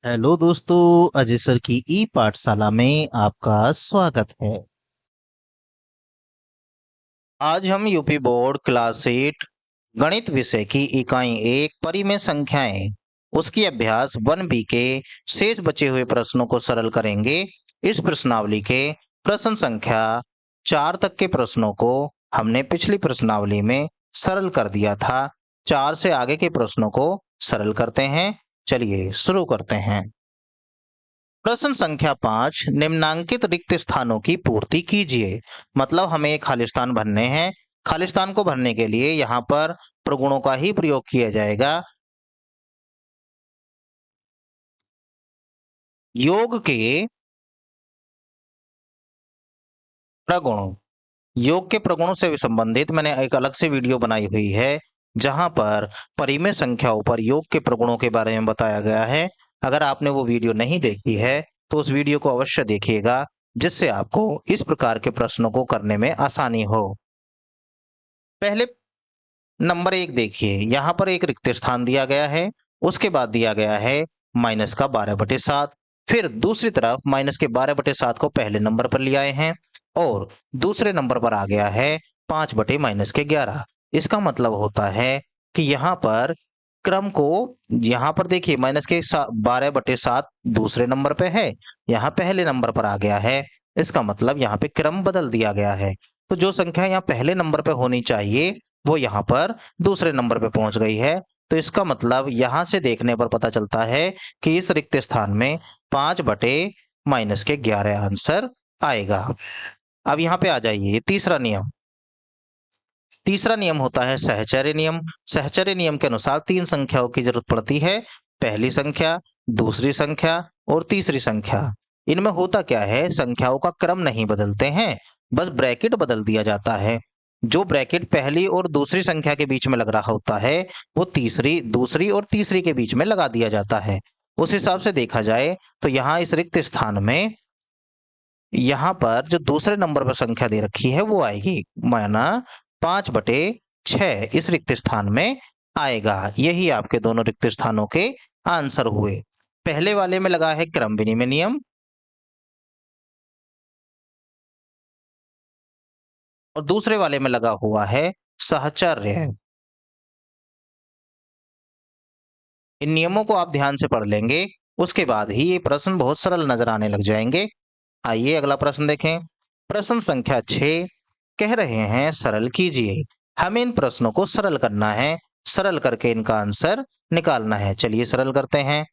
Hello दोस्तों, Ajay sir की ई पाठशाला में आपका स्वागत है। आज हम यूपी बोर्ड क्लास 8 गणित विषय की इकाई 1 परिमेय संख्याएं उसकी अभ्यास 1B के शेष बचे हुए प्रश्नों को सरल करेंगे। इस प्रश्नावली के प्रश्न संख्या 4 तक के प्रश्नों को हमने पिछली प्रश्नावली में सरल कर दिया था। 4 से आगे के प्रश्नों को सरल करते हैं। चलिए शुरू करते हैं। प्रश्न संख्या 5 निम्नांकित रिक्त स्थानों की पूर्ति कीजिए। मतलब हमें एक खाली स्थान भरने हैं। खाली स्थान को भरने के लिए यहाँ पर प्रगुणों का ही प्रयोग किया जाएगा। योग के प्रगुण, योग के प्रगुणों से संबंधित मैंने एक अलग से वीडियो बनाई हुई है जहां पर परिमेय संख्याओं पर योग के प्रगुणों के बारे में बताया गया है। अगर आपने वो वीडियो नहीं देखी है तो उस वीडियो को अवश्य देखिएगा, जिससे आपको इस प्रकार के प्रश्नों को करने में आसानी हो। पहले नंबर 1 देखिए, यहाँ पर एक रिक्त स्थान दिया गया है, उसके बाद दिया गया है माइनस का 12/7। फिर दूसरी तरफ माइनस के 12/7 को पहले नंबर पर ले आए हैं और दूसरे नंबर पर आ गया है 5/-11। इसका मतलब होता है कि यहाँ पर क्रम को, यहाँ पर देखिए माइनस के 12/7 दूसरे नंबर पे है, यहाँ पहले नंबर पर आ गया है। इसका मतलब यहाँ पे क्रम बदल दिया गया है। तो जो संख्या यहाँ पहले नंबर पे होनी चाहिए वो यहाँ पर दूसरे नंबर पे पहुंच गई है। तो इसका मतलब यहां से देखने पर पता चलता है कि इस रिक्त स्थान में 5/-11 आंसर आएगा। अब यहाँ पे आ जाइए तीसरा नियम। तीसरा नियम होता है सहचर्य नियम। सहचर्य नियम के अनुसार 3 संख्याओं की जरूरत पड़ती है, पहली संख्या, दूसरी संख्या और तीसरी संख्या। इनमें होता क्या है, संख्याओं का क्रम नहीं बदलते हैं, बस ब्रैकेट बदल दिया जाता है। जो ब्रैकेट पहली और दूसरी संख्या के बीच में लग रहा होता है वो तीसरी, दूसरी और तीसरी के बीच में लगा दिया जाता है। उस हिसाब से देखा जाए तो यहाँ इस रिक्त स्थान में यहाँ पर जो दूसरे नंबर पर संख्या दे रखी है वो आएगी, माना 5/6 इस रिक्त स्थान में आएगा। यही आपके दोनों रिक्त स्थानों के आंसर हुए। पहले वाले में लगा है क्रम विनिमय नियम और दूसरे वाले में लगा हुआ है साहचर्य। इन नियमों को आप ध्यान से पढ़ लेंगे, उसके बाद ही ये प्रश्न बहुत सरल नजर आने लग जाएंगे। आइए अगला प्रश्न देखें। प्रश्न संख्या 6 कह रहे हैं सरल कीजिए। हमें इन प्रश्नों को सरल करना है, सरल करके इनका आंसर निकालना है। चलिए सरल करते हैं।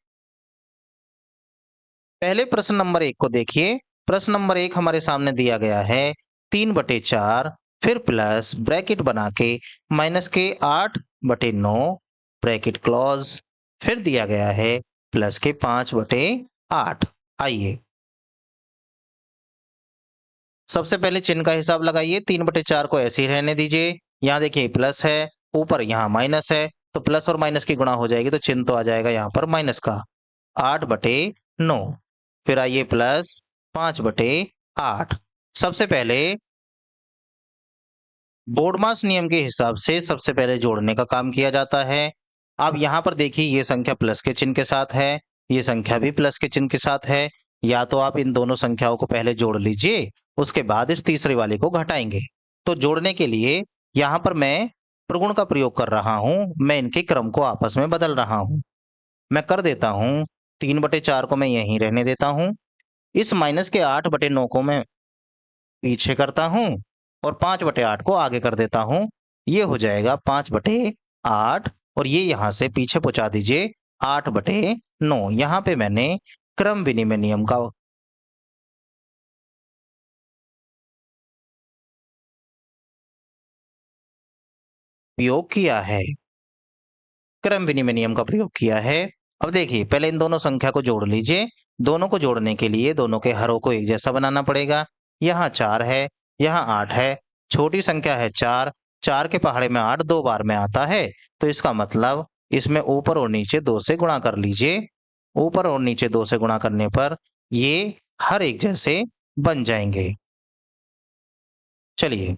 पहले प्रश्न नंबर 1 को देखिए। प्रश्न नंबर 1 हमारे सामने दिया गया है 3/4, फिर प्लस ब्रैकेट बना के माइनस के 8/9 ब्रैकेट क्लोज, फिर दिया गया है प्लस के 5/8। आइए सबसे पहले चिन्ह का हिसाब लगाइए। 3/4 को ऐसे ही रहने दीजिए। यहाँ देखिए प्लस है, ऊपर यहाँ माइनस है, तो प्लस और माइनस की गुणा हो जाएगी तो चिन्ह तो आ जाएगा यहाँ पर माइनस का। 8/9, फिर आइए प्लस 5/8। सबसे पहले बोर्डमास नियम के हिसाब से सबसे पहले जोड़ने का काम किया जाता है। अब यहाँ पर देखिए ये संख्या प्लस के चिन्ह के साथ है, ये संख्या भी प्लस के चिन्ह के साथ है। या तो आप इन दोनों संख्याओं को पहले जोड़ लीजिए, उसके बाद इस तीसरे वाले को घटाएंगे। तो जोड़ने के लिए यहाँ पर मैं प्रगुण का प्रयोग कर रहा हूँ, मैं इनके क्रम को आपस में बदल रहा हूँ। मैं कर देता हूँ 3/4 को मैं यहीं रहने देता हूँ, इस माइनस के 8/9 को मैं पीछे करता हूँ और 5/8 को आगे कर देता हूँ। ये हो जाएगा 5/8 और ये यहां से पीछे पहुंचा दीजिए 8/9। यहाँ पे मैंने क्रम विनिमय नियम का प्रयोग किया है, क्रम विनिमय नियम का प्रयोग किया है। अब देखिए पहले इन दोनों संख्या को जोड़ लीजिए। दोनों को जोड़ने के लिए दोनों के हरों को एक जैसा बनाना पड़ेगा। यहाँ 4 है, यहाँ 8 है, छोटी संख्या है 4, 4 के पहाड़े में 8 2 बार में आता है, तो इसका मतलब इसमें ऊपर और नीचे 2 से गुणा कर लीजिए। ऊपर और नीचे 2 से गुणा करने पर ये हर एक जैसे बन जाएंगे। चलिए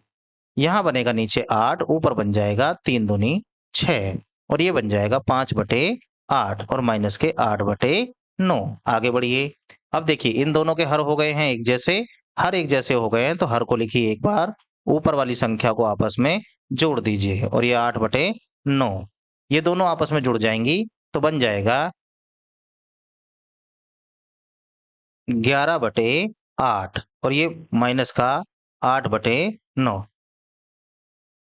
यहाँ बनेगा नीचे 8, ऊपर बन जाएगा 3 दूनी 6 और ये बन जाएगा 5/8 और माइनस के 8/9। 9। आगे बढ़िए। अब देखिए इन दोनों के हर हो गए हैं एक जैसे, हर एक जैसे हो गए हैं तो हर को लिखिए एक बार, ऊपर वाली संख्या को आपस में जोड़ दीजिए और ये 8/9 ये दोनों आपस में जुड़ जाएंगी तो बन जाएगा 11/8 और ये माइनस का 8/9।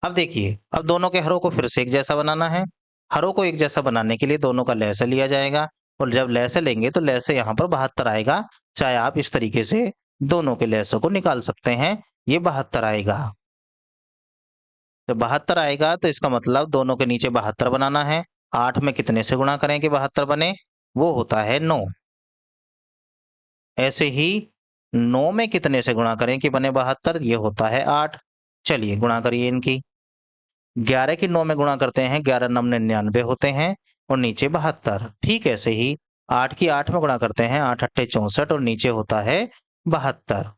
अब देखिए अब दोनों के हरों को फिर से एक जैसा बनाना है। हरों को एक जैसा बनाने के लिए दोनों का लहसा लिया जाएगा और जब लहसा लेंगे तो लहसे यहाँ पर 72 आएगा। चाहे आप इस तरीके से दोनों के लहसों को निकाल सकते हैं, ये 72 आएगा। जब 72 आएगा तो इसका मतलब दोनों के नीचे 72 बनाना है। 8 में कितने से गुणा करें कि 72 बने? वो होता है 9। ऐसे ही 9 में कितने से गुणा करें कि बने 72? ये होता है 8। चलिए गुणा करिए इनकी। 11 की 9 में गुणा करते हैं, 11 9 99 होते हैं और नीचे 72। ठीक ऐसे ही 8 की 8 में गुणा करते हैं, 8 8 64 और नीचे होता है 72।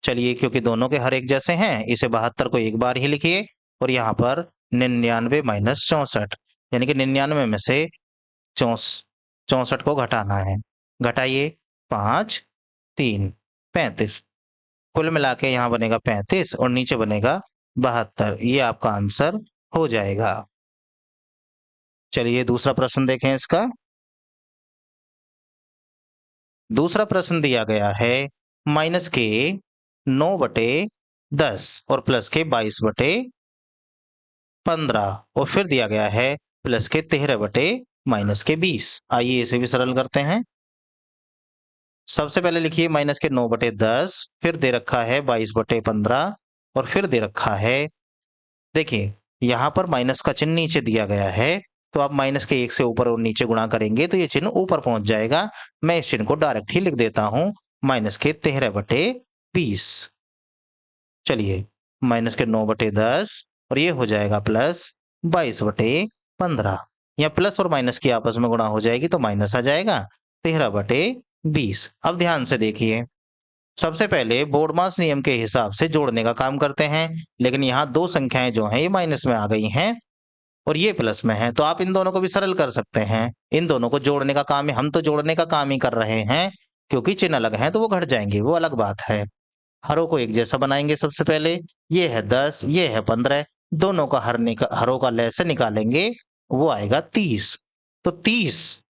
चलिए क्योंकि दोनों के हर एक जैसे हैं, इसे 72 को एक बार ही लिखिए और यहाँ पर 99 माइनस 64 यानी कि 99 में से 64 को घटाना है। घटाइए 5 3 35। कुल मिला के यहाँ बनेगा 35 और नीचे बनेगा 72। ये आपका आंसर हो जाएगा। चलिए दूसरा प्रश्न देखें इसका। दूसरा प्रश्न दिया गया है माइनस के 9/10 और प्लस के 22/15 और फिर दिया गया है प्लस के 13/-20। आइए इसे भी सरल करते हैं। सबसे पहले लिखिए माइनस के 9/10, फिर दे रखा है 22/15 और फिर दे रखा है, देखिए यहाँ पर माइनस का चिन्ह नीचे दिया गया है तो आप माइनस के 1 से ऊपर और नीचे गुणा करेंगे तो ये चिन्ह ऊपर पहुंच जाएगा। मैं इस चिन्ह को डायरेक्ट ही लिख देता हूं, माइनस के 13/20। चलिए माइनस के 9/10 और ये हो जाएगा प्लस 22/15। या प्लस और माइनस की आपस में गुणा हो जाएगी तो माइनस आ जाएगा 13/20। अब ध्यान से देखिए, सबसे पहले बोर्डमास नियम के हिसाब से जोड़ने का काम करते हैं, लेकिन यहाँ दो संख्याएं जो हैं ये माइनस में आ गई हैं और ये प्लस में है तो आप इन दोनों को भी सरल कर सकते हैं। इन दोनों को जोड़ने का काम है, हम तो जोड़ने का काम ही कर रहे हैं, क्योंकि चिन्ह अलग हैं तो वो घट जाएंगे, वो अलग बात है। हरों को एक जैसा बनाएंगे। सबसे पहले ये है 10, ये है 15, दोनों का हरों का लहसा निकालेंगे, वो आएगा 30। तो 30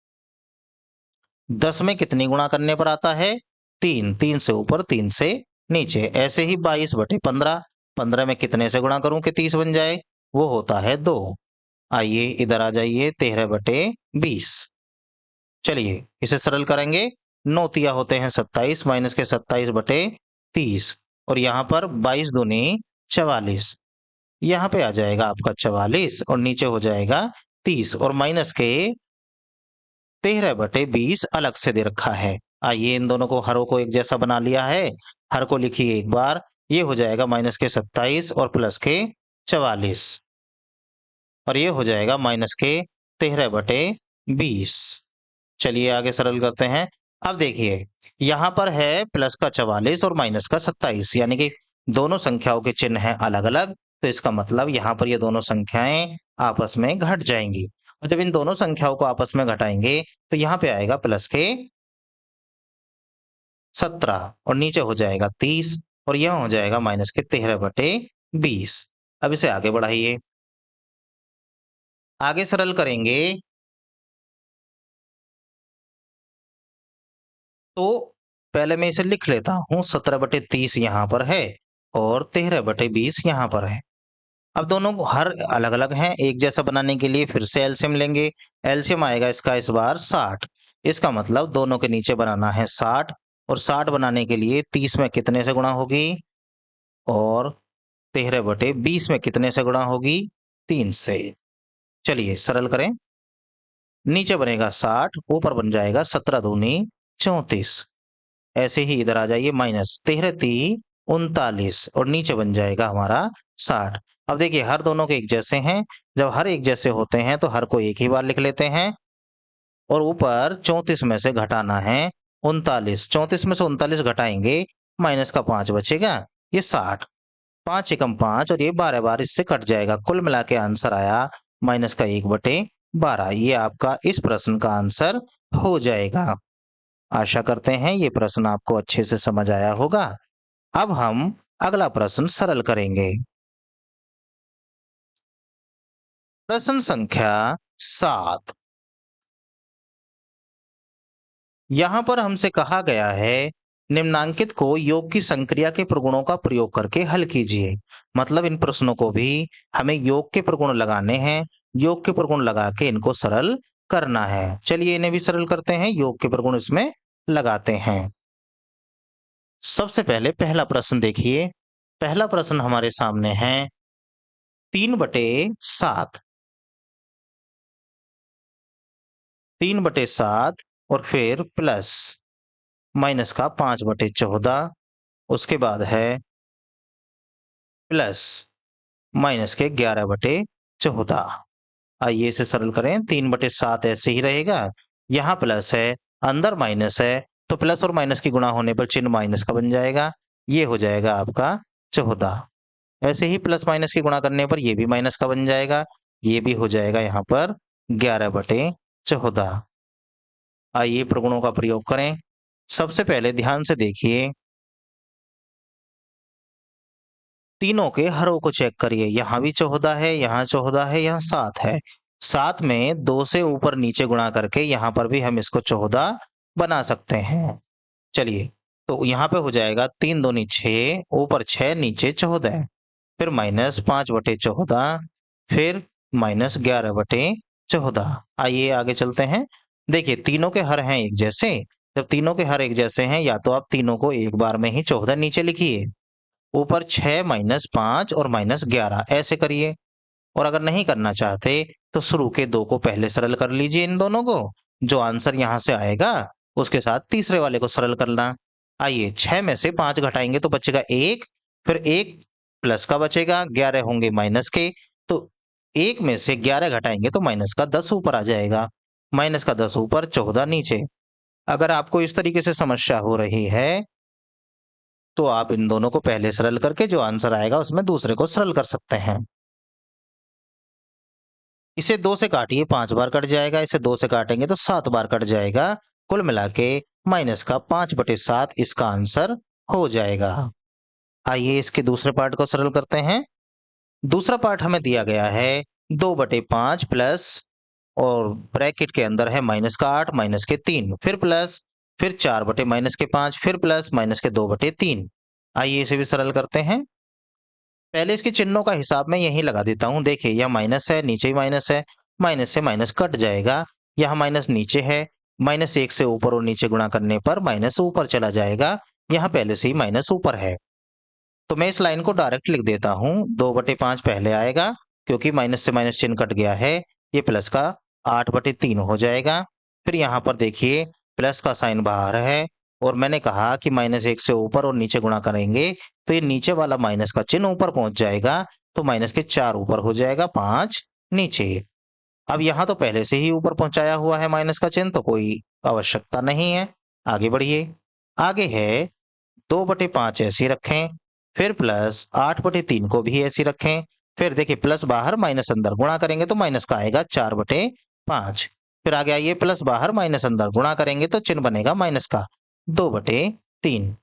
10 में कितनी गुणा करने पर आता है? 3। 3 से ऊपर 3 से नीचे। ऐसे ही 22/15, 15 में कितने से गुणा करूं कि 30 बन जाए? वो होता है 2। आइए इधर आ जाइए, 13/20। चलिए इसे सरल करेंगे। 9 तिया होते हैं 27, माइनस के 27/30 और यहाँ पर 22 दूनी 44। यहाँ पे आ जाएगा आपका 44 और नीचे हो जाएगा 30 और माइनस के 13/20 अलग से दे रखा है। आइए इन दोनों को हरों को एक जैसा बना लिया है। हर को लिखिए एक बार, ये हो जाएगा माइनस के 27 और प्लस के 44 और ये हो जाएगा माइनस के 13/20। चलिए आगे सरल करते हैं। अब देखिए यहाँ पर है प्लस का 44 और माइनस का 27, यानी कि दोनों संख्याओं के चिन्ह हैं अलग अलग, तो इसका मतलब यहाँ पर ये दोनों संख्याएं आपस में घट जाएंगी और जब इन दोनों संख्याओं को आपस में घटाएंगे तो यहाँ पे आएगा प्लस के 17 और नीचे हो जाएगा 30 और यह हो जाएगा माइनस के 13/20। अब इसे आगे बढ़ाइए, आगे सरल करेंगे तो पहले मैं इसे लिख लेता हूं। 17/30 यहाँ पर है और 13/20 यहाँ पर है। अब दोनों को हर अलग अलग हैं, एक जैसा बनाने के लिए फिर से एलसीएम लेंगे। एलसीएम आएगा इसका इस बार 60। इसका मतलब दोनों के नीचे बनाना है 60 और 60 बनाने के लिए 30 में कितने से गुणा होगी और 13/20 में कितने से गुणा होगी? 3 से। चलिए सरल करें। नीचे बनेगा 60, ऊपर बन जाएगा 17 दूनी 34। ऐसे ही इधर आ जाइए, माइनस 13 39 और नीचे बन जाएगा हमारा 60। अब देखिए हर दोनों के एक जैसे हैं, जब हर एक जैसे होते हैं तो हर को एक ही बार लिख लेते हैं और ऊपर 34 में से घटाना है 39। 34 में से 39 घटाएंगे, माइनस का 5 बचेगा, ये 60। 5 एकम 5 और ये 12 बार इससे कट जाएगा। कुल मिला के आंसर आया माइनस का 1/12। ये आपका इस प्रश्न का आंसर हो जाएगा। आशा करते हैं ये प्रश्न आपको अच्छे से समझ आया होगा। अब हम अगला प्रश्न सरल करेंगे। प्रश्न संख्या 7। यहाँ पर हमसे कहा गया है निम्नांकित को योग की संक्रिया के प्रगुणों का प्रयोग करके हल कीजिए। मतलब इन प्रश्नों को भी हमें योग के प्रगुण लगाने हैं, योग के प्रगुण लगा के इनको सरल करना है। चलिए इन्हें भी सरल करते हैं, योग के प्रगुण इसमें लगाते हैं। सबसे पहले पहला प्रश्न देखिए। पहला प्रश्न हमारे सामने है 3/7। 3/7 और फिर प्लस माइनस का 5/14, उसके बाद है प्लस माइनस के 11/14। आइए इसे सरल करें। 3/7 ऐसे ही रहेगा, यहाँ प्लस है, अंदर माइनस है, तो प्लस और माइनस की गुणा होने पर चिन्ह माइनस का बन जाएगा, ये हो जाएगा आपका 14। ऐसे ही प्लस माइनस की गुणा करने पर ये भी माइनस का बन जाएगा, ये भी हो जाएगा यहाँ पर 11/14। आइए प्रगुणों का प्रयोग करें। सबसे पहले ध्यान से देखिए, तीनों के हरों को चेक करिए। यहाँ भी 14 है, यहाँ 14 है, यहाँ 7 है। 7 में 2 से ऊपर नीचे गुणा करके यहाँ पर भी हम इसको 14 बना सकते हैं। चलिए, तो यहाँ पे हो जाएगा 3 दूनी 6, ऊपर 6 नीचे 14, फिर माइनस 5/14, फिर माइनस 11/14। आइए आगे चलते हैं। देखिए तीनों के हर हैं एक जैसे। जब तीनों के हर एक जैसे हैं, या तो आप तीनों को एक बार में ही 14 नीचे लिखिए, ऊपर 6 माइनस 5 और माइनस 11 ऐसे करिए। और अगर नहीं करना चाहते तो शुरू के 2 को पहले सरल कर लीजिए, इन दोनों को। जो आंसर यहाँ से आएगा उसके साथ तीसरे वाले को सरल करना। आइए 6 में से 5 घटाएंगे तो बचेगा 1, फिर 1 प्लस का बचेगा, 11 होंगे माइनस के, तो 1 में से 11 घटाएंगे तो माइनस का 10 ऊपर आ जाएगा। माइनस का 10 ऊपर, 14 नीचे। अगर आपको इस तरीके से समस्या हो रही है तो आप इन दोनों को पहले सरल करके जो आंसर आएगा उसमें दूसरे को सरल कर सकते हैं। इसे 2 से काटिए, 5 बार कट जाएगा, इसे 2 से काटेंगे तो 7 बार कट जाएगा। कुल मिला के माइनस का 5/7 इसका आंसर हो जाएगा। आइए इसके दूसरे पार्ट को सरल करते हैं। दूसरा पार्ट हमें दिया गया है 2/5 प्लस, और ब्रैकेट के अंदर है माइनस का 8 माइनस के 3, फिर प्लस, फिर 4/-5, फिर प्लस माइनस के 2/3। आइए इसे भी सरल करते हैं। पहले इसके चिन्हों का हिसाब मैं यहीं लगा देता हूं। देखिए यह माइनस है, नीचे ही माइनस है, माइनस से माइनस कट जाएगा। यहाँ माइनस नीचे है, -1 से ऊपर और नीचे गुणा करने पर माइनस ऊपर चला जाएगा। यहाँ पहले से ही माइनस ऊपर है, तो मैं इस लाइन को डायरेक्ट लिख देता हूँ। 2/5 पहले आएगा क्योंकि माइनस से माइनस चिन्ह कट गया है, ये प्लस का 8/3 हो जाएगा। फिर यहाँ पर देखिए प्लस का साइन बाहर है, और मैंने कहा कि -1 से ऊपर और नीचे गुणा करेंगे तो ये नीचे वाला माइनस का चिन्ह ऊपर पहुंच जाएगा, तो माइनस के 4 ऊपर हो जाएगा, 5 नीचे। अब यहाँ तो पहले से ही ऊपर पहुंचाया हुआ है माइनस का चिन्ह, तो कोई आवश्यकता नहीं है। आगे बढ़िए। आगे है 2/5 ऐसे रखें, फिर प्लस 8/3 को भी ऐसे रखें। फिर देखिए प्लस बाहर माइनस अंदर, गुणा करेंगे तो माइनस का आएगा 4/5। फिर आगे आइए, प्लस बाहर माइनस अंदर, गुणा करेंगे तो चिन्ह बनेगा माइनस का 2/3।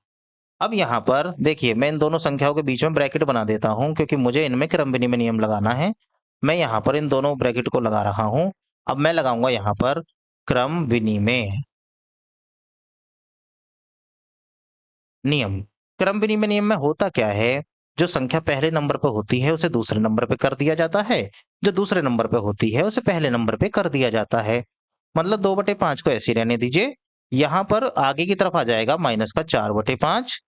अब यहाँ पर देखिए मैं इन दोनों संख्याओं के बीच में ब्रैकेट बना देता हूं, क्योंकि मुझे इनमें क्रम विनिमय नियम लगाना है। मैं यहाँ पर इन दोनों ब्रैकेट को लगा रहा हूं। अब मैं लगाऊंगा यहाँ पर क्रम विनिमय नियम। क्रम विनिमय नियम में होता क्या है, जो संख्या पहले नंबर पर होती है उसे दूसरे नंबर पे कर दिया जाता है, जो दूसरे नंबर पे होती है उसे पहले नंबर पे कर दिया जाता है। मतलब 2/5 को ऐसे रहने दीजिए, यहाँ पर आगे की तरफ आ जाएगा माइनस का 4/5,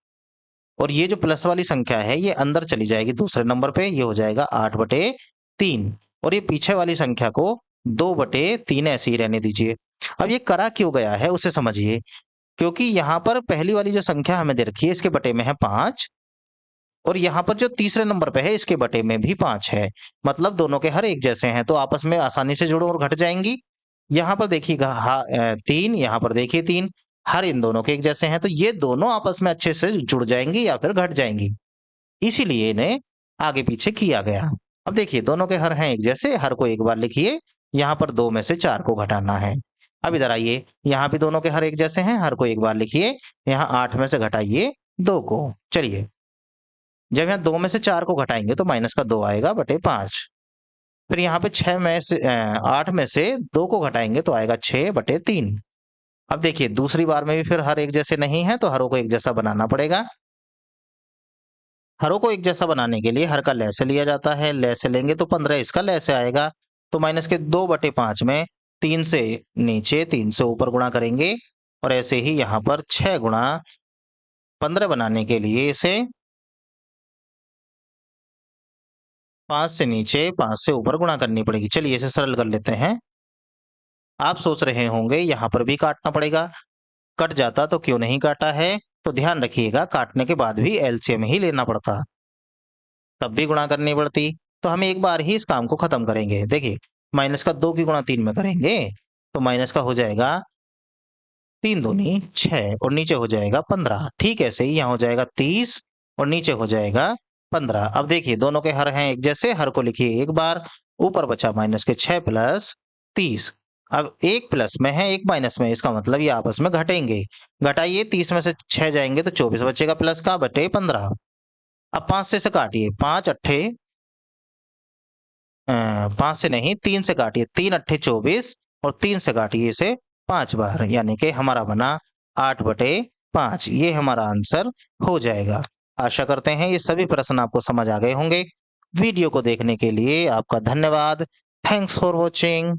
और ये जो प्लस वाली संख्या है ये अंदर चली जाएगी दूसरे नंबर पे, ये हो जाएगा 8/3, और ये पीछे वाली संख्या को 2/3 ऐसे ही रहने दीजिए। अब ये करा क्यों गया है उसे समझिए, क्योंकि यहाँ पर पहली वाली जो संख्या हमें दे रखी है इसके बटे में है 5, और यहाँ पर जो तीसरे नंबर पे है इसके बटे में भी 5 है। मतलब दोनों के हर एक जैसे हैं, तो आपस में आसानी से जुड़ और घट जाएंगी। यहाँ पर देखिएगा 3, यहाँ पर देखिए 3, हर इन दोनों के एक जैसे हैं, तो ये दोनों आपस में अच्छे से जुड़ जाएंगी या फिर घट जाएंगी, इसीलिए इन्हें आगे पीछे किया गया। अब देखिए दोनों के हर हैं एक जैसे, हर को एक बार लिखिए, यहाँ पर 2 में से 4 को घटाना है। अब इधर आइए, यहाँ भी दोनों के हर एक जैसे हैं, हर को एक बार लिखिए। यहाँ 8 में से घटाइए 2 को। चलिए, जब यहाँ 2 में से 4 को घटाएंगे तो माइनस का 2 आएगा बटे 5। फिर यहाँ पे 8 में से 2 को घटाएंगे तो आएगा 6 बटे 3। अब देखिए, दूसरी बार में भी फिर हर एक जैसे नहीं है, तो हरों को एक जैसा बनाना पड़ेगा। हरों को एक जैसा बनाने के लिए हर का लैसे लिया जाता है। लैसे लेंगे तो 15 इसका लैसे आएगा। तो माइनस के 2 बटे 5 में 3 से नीचे 3 से ऊपर गुणा करेंगे, और ऐसे ही यहाँ पर 6 गुणा 15 बनाने के लिए इसे 5 से नीचे 5 से ऊपर गुणा करनी पड़ेगी। चलिए इसे सरल कर लेते हैं। आप सोच रहे होंगे यहाँ पर भी काटना पड़ेगा, कट जाता तो क्यों नहीं काटा है? तो ध्यान रखिएगा, काटने के बाद भी एलसीएम ही लेना पड़ता, तब भी गुणा करनी पड़ती। तो हम एक बार ही इस काम को खत्म करेंगे। देखिए, माइनस का 2 की गुणा 3 में करेंगे तो माइनस का हो जाएगा 3 दूनी 6 और नीचे हो जाएगा 15। ठीक है, ऐसे ही यहाँ हो जाएगा 30 और नीचे हो जाएगा 15। अब देखिए, दोनों के हर हैं एक जैसे, हर को लिखिए एक बार। ऊपर बचा माइनस के 6 प्लस 30। अब एक प्लस में है, एक माइनस में, इसका मतलब ये आपस में घटेंगे। घटाइए, 30 में से 6 जाएंगे तो 24 बचेगा प्लस का बटे 15। अब 5 से इसे काटिए, 5 अट्ठे 5 से नहीं 3 से काटिए, 3 अट्ठे 24 और 3 से काटिए इसे 5 बार, यानी कि हमारा बना 8 बटे 5। ये हमारा आंसर हो जाएगा। आशा करते हैं ये सभी प्रश्न आपको समझ आ गए होंगे। वीडियो को देखने के लिए आपका धन्यवाद। Thanks for watching.